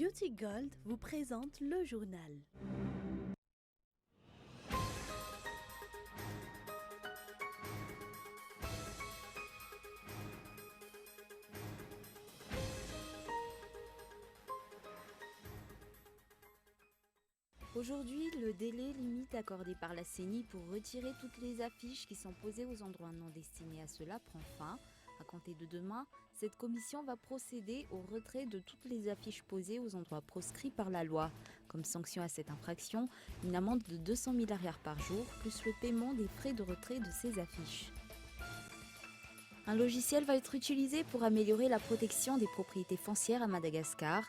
Beauty Gold vous présente le journal. Aujourd'hui, le délai limite accordé par la CENI pour retirer toutes les affiches qui sont posées aux endroits non destinés à cela prend fin. À compter de demain, cette commission va procéder au retrait de toutes les affiches posées aux endroits proscrits par la loi. Comme sanction à cette infraction, une amende de 200 000 arrières par jour, plus le paiement des frais de retrait de ces affiches. Un logiciel va être utilisé pour améliorer la protection des propriétés foncières à Madagascar.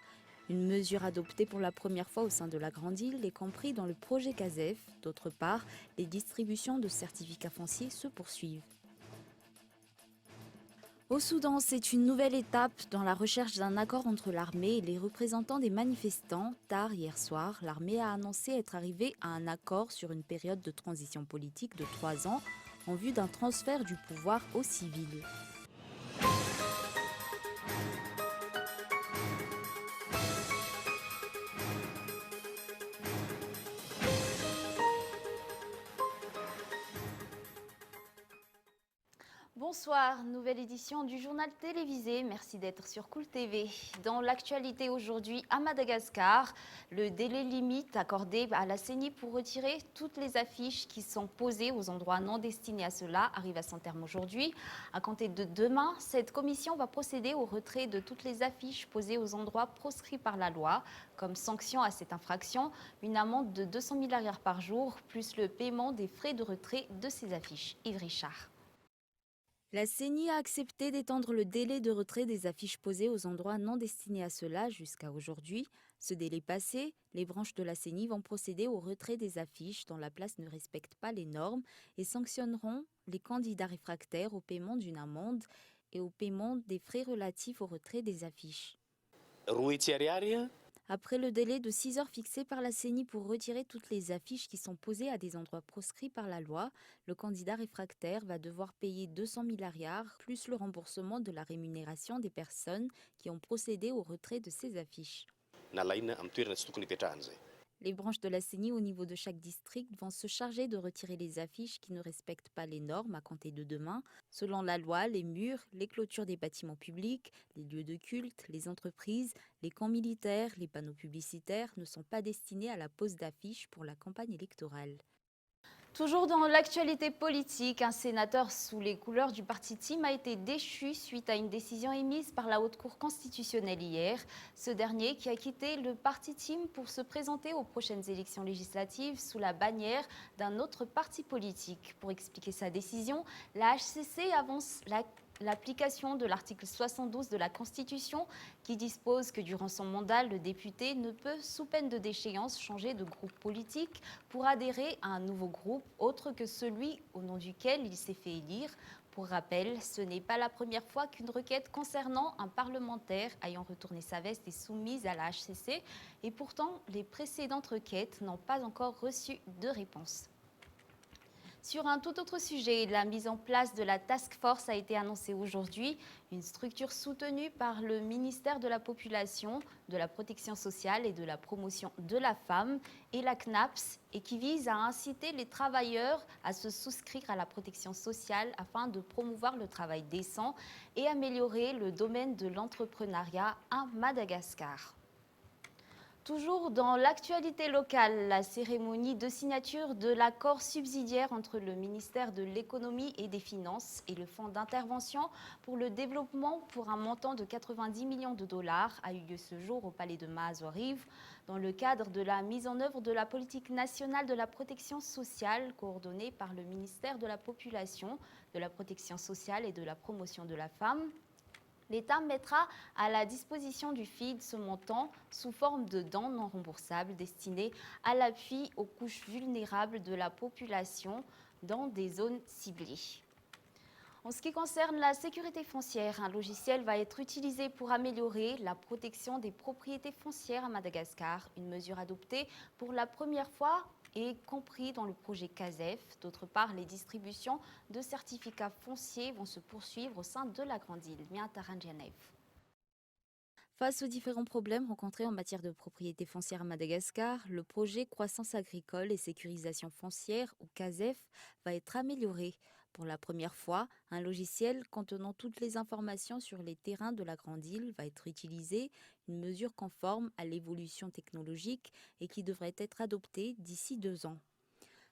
Une mesure adoptée pour la première fois au sein de la Grande Île est comprise dans le projet CASEF. D'autre part, les distributions de certificats fonciers se poursuivent. Au Soudan, c'est une nouvelle étape dans la recherche d'un accord entre l'armée et les représentants des manifestants. Tard hier soir, l'armée a annoncé être arrivée à un accord sur une période de transition politique de 3 ans en vue d'un transfert du pouvoir aux civils. Bonsoir, nouvelle édition du journal télévisé. Merci d'être sur Cool TV. Dans l'actualité aujourd'hui à Madagascar, le délai limite accordé à la CENI pour retirer toutes les affiches qui sont posées aux endroits non destinés à cela arrive à son terme aujourd'hui. À compter de demain, cette commission va procéder au retrait de toutes les affiches posées aux endroits proscrits par la loi. Comme sanction à cette infraction, une amende de 200 000 arrières par jour, plus le paiement des frais de retrait de ces affiches. Yves Richard. La CENI a accepté d'étendre le délai de retrait des affiches posées aux endroits non destinés à cela jusqu'à aujourd'hui. Ce délai passé, les branches de la CENI vont procéder au retrait des affiches dont la place ne respecte pas les normes et sanctionneront les candidats réfractaires au paiement d'une amende et au paiement des frais relatifs au retrait des affiches. Après le délai de 6 heures fixé par la CENI pour retirer toutes les affiches qui sont posées à des endroits proscrits par la loi, le candidat réfractaire va devoir payer 200 000 arrières, plus le remboursement de la rémunération des personnes qui ont procédé au retrait de ces affiches. Les branches de la CENI au niveau de chaque district vont se charger de retirer les affiches qui ne respectent pas les normes à compter de demain. Selon la loi, les murs, les clôtures des bâtiments publics, les lieux de culte, les entreprises, les camps militaires, les panneaux publicitaires ne sont pas destinés à la pose d'affiches pour la campagne électorale. Toujours dans l'actualité politique, un sénateur sous les couleurs du parti Team a été déchu suite à une décision émise par la Haute Cour constitutionnelle hier. Ce dernier qui a quitté le parti Team pour se présenter aux prochaines élections législatives sous la bannière d'un autre parti politique. Pour expliquer sa décision, la HCC avance l'application de l'article 72 de la Constitution qui dispose que durant son mandat, le député ne peut, sous peine de déchéance, changer de groupe politique pour adhérer à un nouveau groupe autre que celui au nom duquel il s'est fait élire. Pour rappel, ce n'est pas la première fois qu'une requête concernant un parlementaire ayant retourné sa veste est soumise à la HCC et pourtant les précédentes requêtes n'ont pas encore reçu de réponse. Sur un tout autre sujet, la mise en place de la Task Force a été annoncée aujourd'hui, une structure soutenue par le ministère de la Population, de la Protection sociale et de la Promotion de la femme et la CNAPS et qui vise à inciter les travailleurs à se souscrire à la protection sociale afin de promouvoir le travail décent et améliorer le domaine de l'entrepreneuriat à Madagascar. Toujours dans l'actualité locale, la cérémonie de signature de l'accord subsidiaire entre le ministère de l'Économie et des Finances et le Fonds d'intervention pour le développement pour un montant de 90 millions de dollars a eu lieu ce jour au Palais de Maazouarive dans le cadre de la mise en œuvre de la politique nationale de la protection sociale coordonnée par le ministère de la Population, de la Protection sociale et de la Promotion de la femme. L'État mettra à la disposition du FID ce montant sous forme de dons non remboursables destinés à l'appui aux couches vulnérables de la population dans des zones ciblées. En ce qui concerne la sécurité foncière, un logiciel va être utilisé pour améliorer la protection des propriétés foncières à Madagascar, une mesure adoptée pour la première fois et compris dans le projet CASEF. D'autre part, les distributions de certificats fonciers vont se poursuivre au sein de la Grande Île. Face aux différents problèmes rencontrés en matière de propriété foncière à Madagascar, le projet Croissance agricole et sécurisation foncière, ou CASEF, va être amélioré. Pour la première fois, un logiciel contenant toutes les informations sur les terrains de la Grande Île va être utilisé, une mesure conforme à l'évolution technologique et qui devrait être adoptée d'ici 2 ans.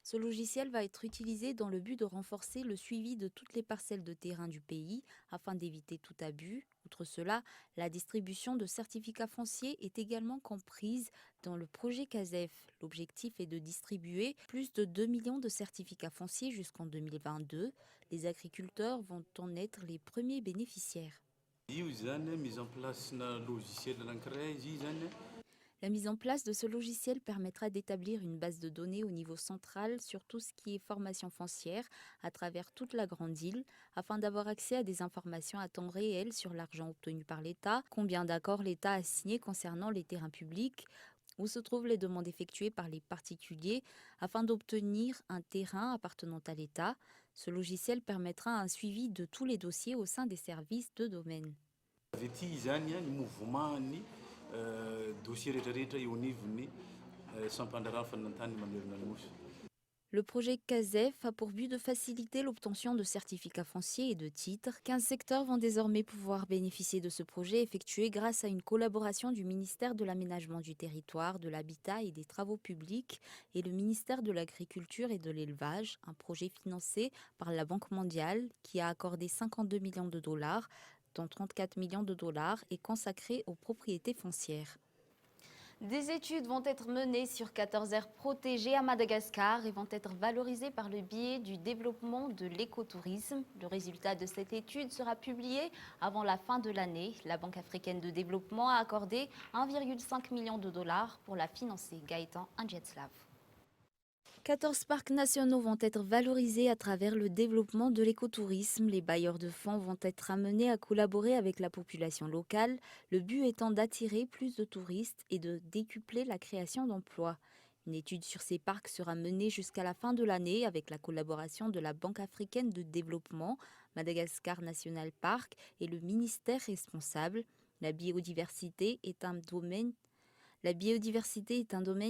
Ce logiciel va être utilisé dans le but de renforcer le suivi de toutes les parcelles de terrain du pays afin d'éviter tout abus. Outre cela, la distribution de certificats fonciers est également comprise dans le projet CASEF. L'objectif est de distribuer plus de 2 millions de certificats fonciers jusqu'en 2022. Les agriculteurs vont en être les premiers bénéficiaires. La mise en place de ce logiciel permettra d'établir une base de données au niveau central sur tout ce qui est formation foncière à travers toute la Grande Île, afin d'avoir accès à des informations à temps réel sur l'argent obtenu par l'État, combien d'accords l'État a signé concernant les terrains publics, où se trouvent les demandes effectuées par les particuliers afin d'obtenir un terrain appartenant à l'État. Ce logiciel permettra un suivi de tous les dossiers au sein des services de domaine. Le projet CASEF a pour but de faciliter l'obtention de certificats fonciers et de titres. 15 secteurs vont désormais pouvoir bénéficier de ce projet effectué grâce à une collaboration du ministère de l'Aménagement du Territoire, de l'Habitat et des Travaux publics et le ministère de l'Agriculture et de l'Élevage, un projet financé par la Banque mondiale qui a accordé 52 millions de dollars, dont 34 millions de dollars est consacré aux propriétés foncières. Des études vont être menées sur 14 aires protégées à Madagascar et vont être valorisées par le biais du développement de l'écotourisme. Le résultat de cette étude sera publié avant la fin de l'année. La Banque africaine de développement a accordé 1,5 million de dollars pour la financer. Gaëtan Andjetslav. 14 parcs nationaux vont être valorisés à travers le développement de l'écotourisme. Les bailleurs de fonds vont être amenés à collaborer avec la population locale, le but étant d'attirer plus de touristes et de décupler la création d'emplois. Une étude sur ces parcs sera menée jusqu'à la fin de l'année avec la collaboration de la Banque africaine de développement, Madagascar National Park et le ministère responsable. La biodiversité est un domaine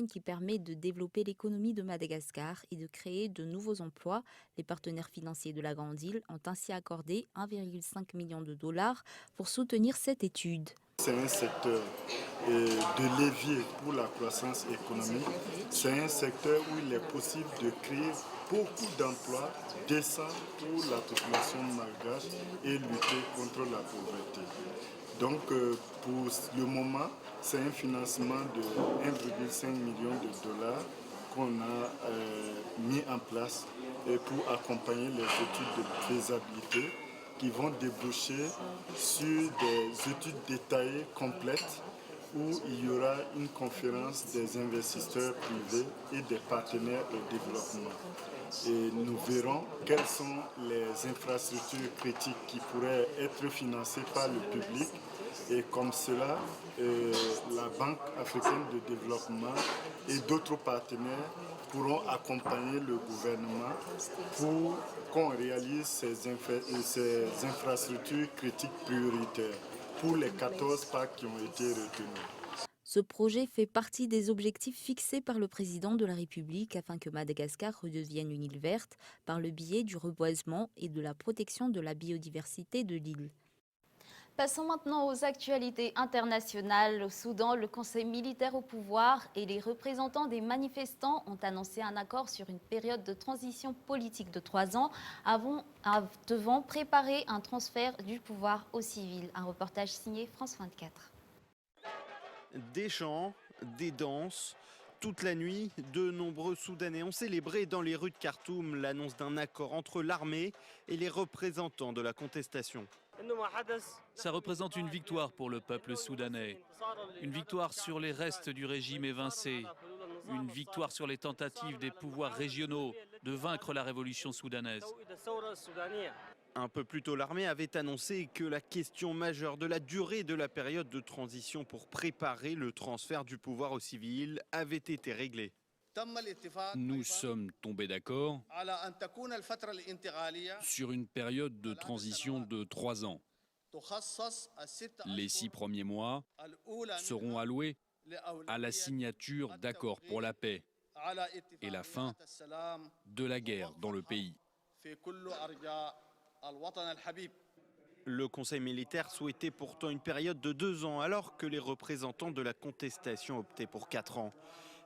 qui permet de développer l'économie de Madagascar et de créer de nouveaux emplois. Les partenaires financiers de la Grande Île ont ainsi accordé 1,5 million de dollars pour soutenir cette étude. C'est un secteur de levier pour la croissance économique. C'est un secteur où il est possible de créer beaucoup d'emplois décents pour la population malgache et lutter contre la pauvreté. Donc pour le moment, c'est un financement de 1,5 million de dollars qu'on a mis en place pour accompagner les études de faisabilité qui vont déboucher sur des études détaillées complètes où il y aura une conférence des investisseurs privés et des partenaires au développement. Et nous verrons quelles sont les infrastructures critiques qui pourraient être financées par le public. Et comme cela, la Banque africaine de développement et d'autres partenaires pourront accompagner le gouvernement pour qu'on réalise ces infrastructures critiques prioritaires pour les 14 parcs qui ont été retenus. Ce projet fait partie des objectifs fixés par le président de la République afin que Madagascar redevienne une île verte par le biais du reboisement et de la protection de la biodiversité de l'île. Passons maintenant aux actualités internationales. Au Soudan, le Conseil militaire au pouvoir et les représentants des manifestants ont annoncé un accord sur une période de transition politique de 3 ans devant préparer un transfert du pouvoir aux civils. Un reportage signé France 24. Des chants, des danses. Toute la nuit, de nombreux Soudanais ont célébré dans les rues de Khartoum l'annonce d'un accord entre l'armée et les représentants de la contestation. Ça représente une victoire pour le peuple soudanais, une victoire sur les restes du régime évincé, une victoire sur les tentatives des pouvoirs régionaux de vaincre la révolution soudanaise. Un peu plus tôt, l'armée avait annoncé que la question majeure de la durée de la période de transition pour préparer le transfert du pouvoir aux civils avait été réglée. Nous sommes tombés d'accord sur une période de transition de 3 ans. Les 6 premiers mois seront alloués à la signature d'accords pour la paix et la fin de la guerre dans le pays. Le Conseil militaire souhaitait pourtant une période de 2 ans, alors que les représentants de la contestation optaient pour 4 ans.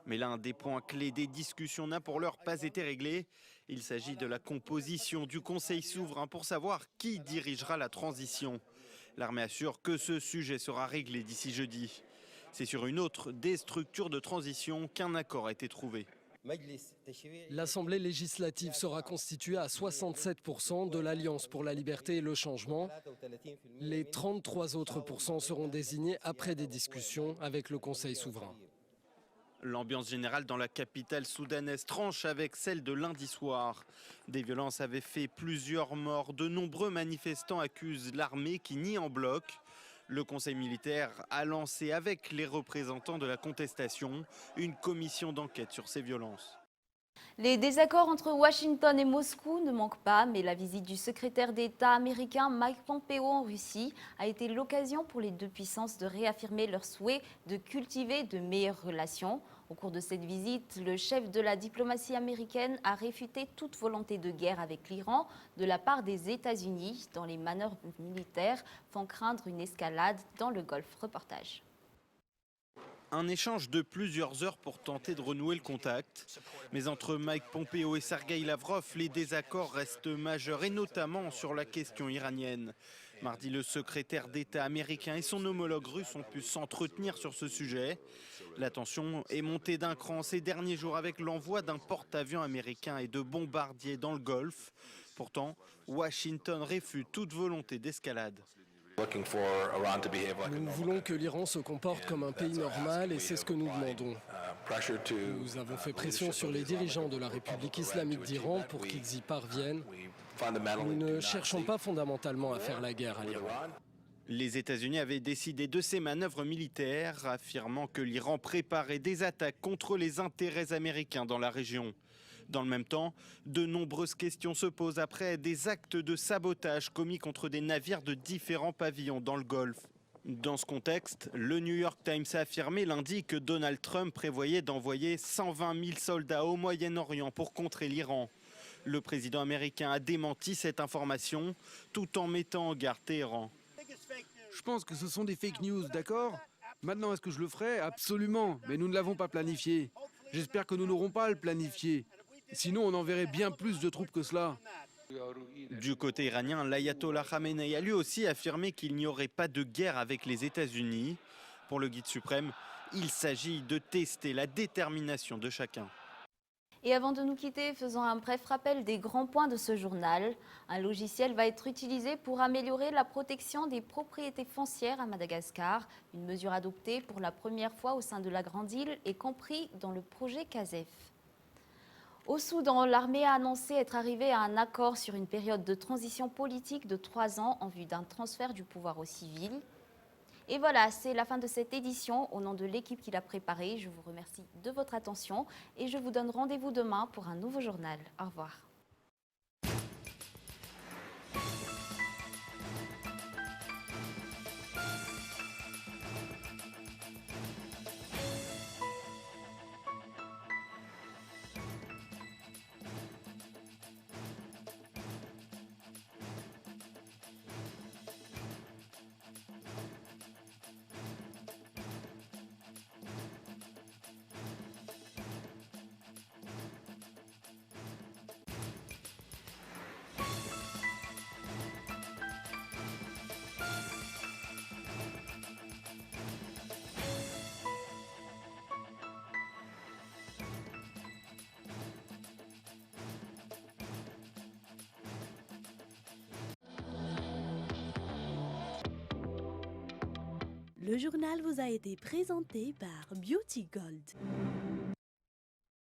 Mais l'un des points clés des discussions n'a pour l'heure pas été réglé. Il s'agit de la composition du Conseil souverain pour savoir qui dirigera la transition. L'armée assure que ce sujet sera réglé d'ici jeudi. C'est sur une autre des structures de transition qu'un accord a été trouvé. L'Assemblée législative sera constituée à 67% de l'Alliance pour la liberté et le changement. Les 33 autres pourcents seront désignés après des discussions avec le Conseil souverain. L'ambiance générale dans la capitale soudanaise tranche avec celle de lundi soir. Des violences avaient fait plusieurs morts. De nombreux manifestants accusent l'armée qui nie en bloc. Le Conseil militaire a lancé avec les représentants de la contestation une commission d'enquête sur ces violences. Les désaccords entre Washington et Moscou ne manquent pas, mais la visite du secrétaire d'État américain Mike Pompeo en Russie a été l'occasion pour les deux puissances de réaffirmer leur souhait de cultiver de meilleures relations. Au cours de cette visite, le chef de la diplomatie américaine a réfuté toute volonté de guerre avec l'Iran de la part des États-Unis, dont les manœuvres militaires font craindre une escalade dans le Golfe. Reportage. Un échange de plusieurs heures pour tenter de renouer le contact. Mais entre Mike Pompeo et Sergueï Lavrov, les désaccords restent majeurs, et notamment sur la question iranienne. Mardi, le secrétaire d'État américain et son homologue russe ont pu s'entretenir sur ce sujet. La tension est montée d'un cran ces derniers jours avec l'envoi d'un porte-avions américain et de bombardiers dans le Golfe. Pourtant, Washington réfute toute volonté d'escalade. Nous voulons que l'Iran se comporte comme un pays normal et c'est ce que nous demandons. Nous avons fait pression sur les dirigeants de la République islamique d'Iran pour qu'ils y parviennent. Nous ne cherchons pas fondamentalement à faire la guerre à l'Iran. Les États-Unis avaient décidé de ces manœuvres militaires, affirmant que l'Iran préparait des attaques contre les intérêts américains dans la région. Dans le même temps, de nombreuses questions se posent après des actes de sabotage commis contre des navires de différents pavillons dans le Golfe. Dans ce contexte, le New York Times a affirmé lundi que Donald Trump prévoyait d'envoyer 120 000 soldats au Moyen-Orient pour contrer l'Iran. Le président américain a démenti cette information tout en mettant en garde Téhéran. Je pense que ce sont des fake news, d'accord? Maintenant, est-ce que je le ferai? Absolument, mais nous ne l'avons pas planifié. J'espère que nous n'aurons pas à le planifier. Sinon, on enverrait bien plus de troupes que cela. Du côté iranien, l'ayatollah Khamenei a lui aussi affirmé qu'il n'y aurait pas de guerre avec les États-Unis. Pour le guide suprême, il s'agit de tester la détermination de chacun. Et avant de nous quitter, faisons un bref rappel des grands points de ce journal. Un logiciel va être utilisé pour améliorer la protection des propriétés foncières à Madagascar. Une mesure adoptée pour la première fois au sein de la Grande Île et compris dans le projet CASEF. Au Soudan, l'armée a annoncé être arrivée à un accord sur une période de transition politique de 3 ans en vue d'un transfert du pouvoir aux civils. Et voilà, c'est la fin de cette édition. Au nom de l'équipe qui l'a préparée, je vous remercie de votre attention et je vous donne rendez-vous demain pour un nouveau journal. Au revoir. Le journal vous a été présenté par Beauty Gold.